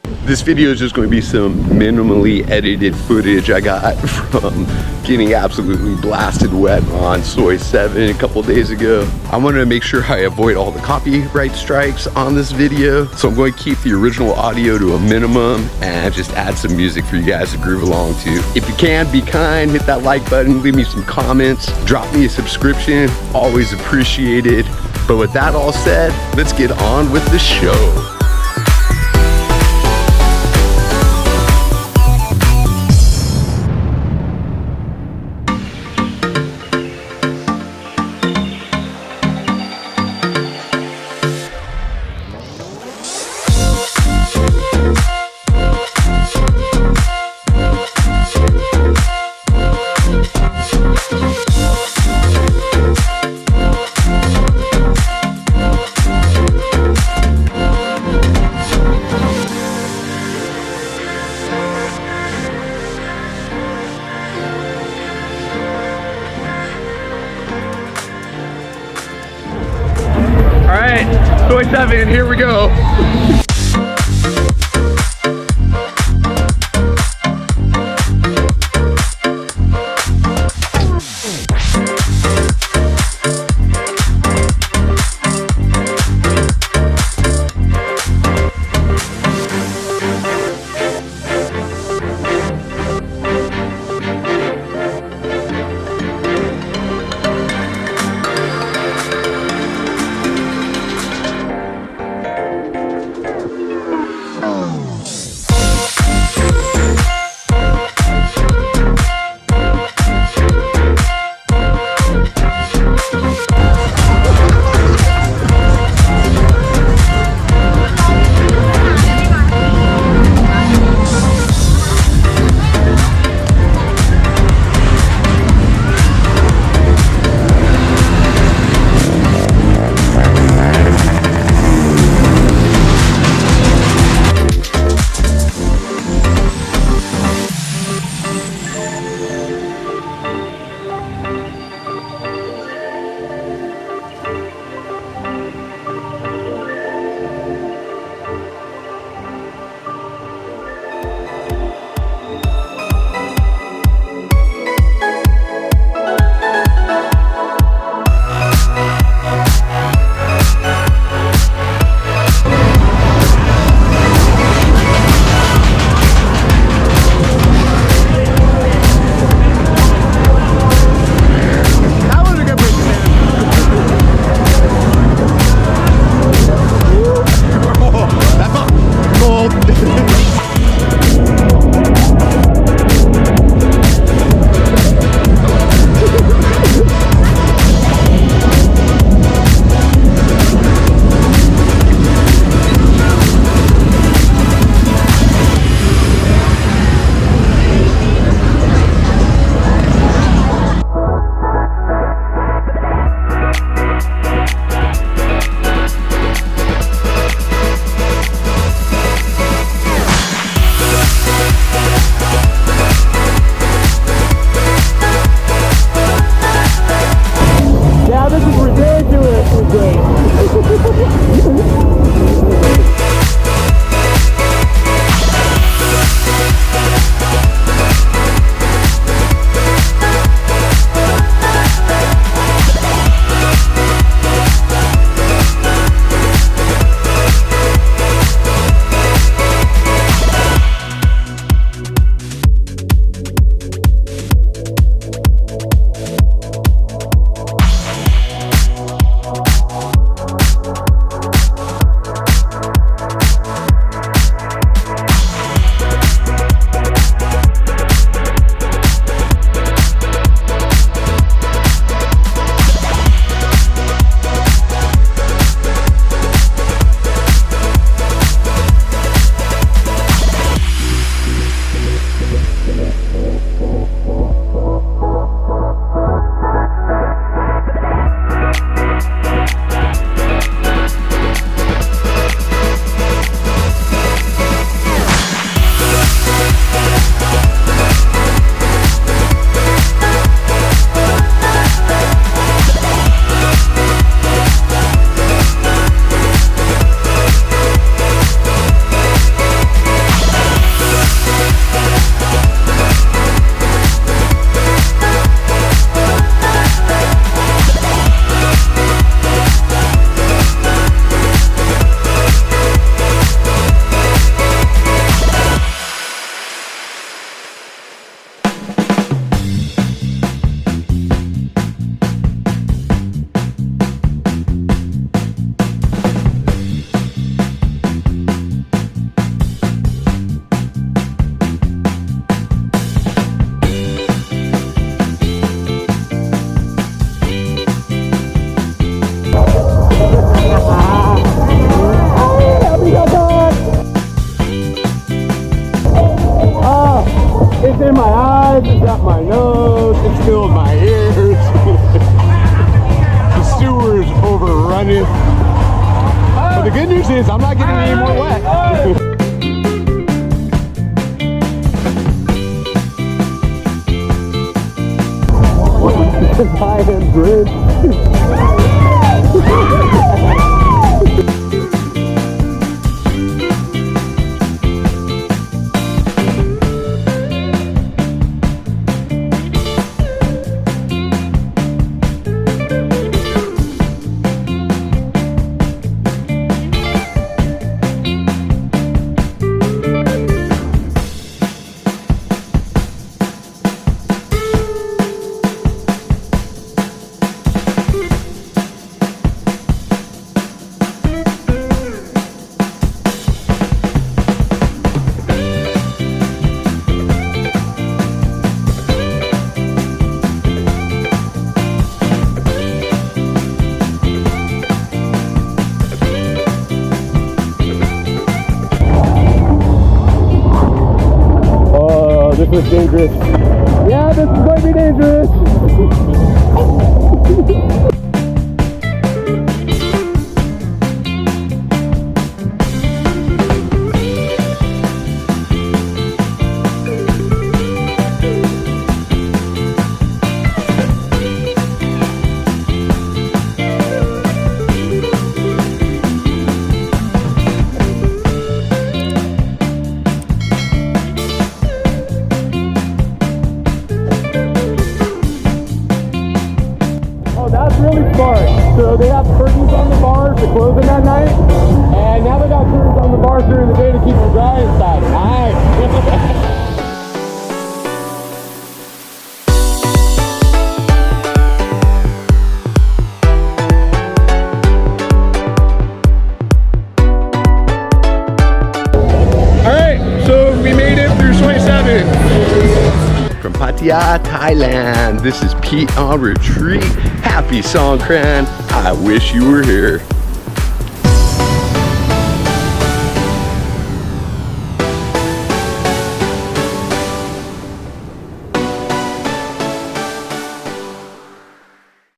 This video is just going to be some minimally edited footage I got from getting absolutely blasted wet on Soi 7 a couple days ago. I wanted to make sure I avoid all the copyright strikes on this video, so I'm going to keep the original audio to a minimum and just add some music for you guys to groove along to. If you can, be kind, hit that like button, leave me some comments, drop me a subscription, always appreciated. But with that all said, let's get on with the show. Soi 7, here we go. up my nose, it's filled my ears. The sewer's overrunning. But the good news is I'm not getting any more wet. I am drenched. This is dangerous. Yeah, this is going to be dangerous. Really smart. So they have curtains on the bars to close them at night, and now they got curtains on the bars during the day to keep them dry inside. Nice. Alright, so we made it through 27. From Pattaya, Thailand, this is Pete on retreat. Happy Songkran. I wish you were here.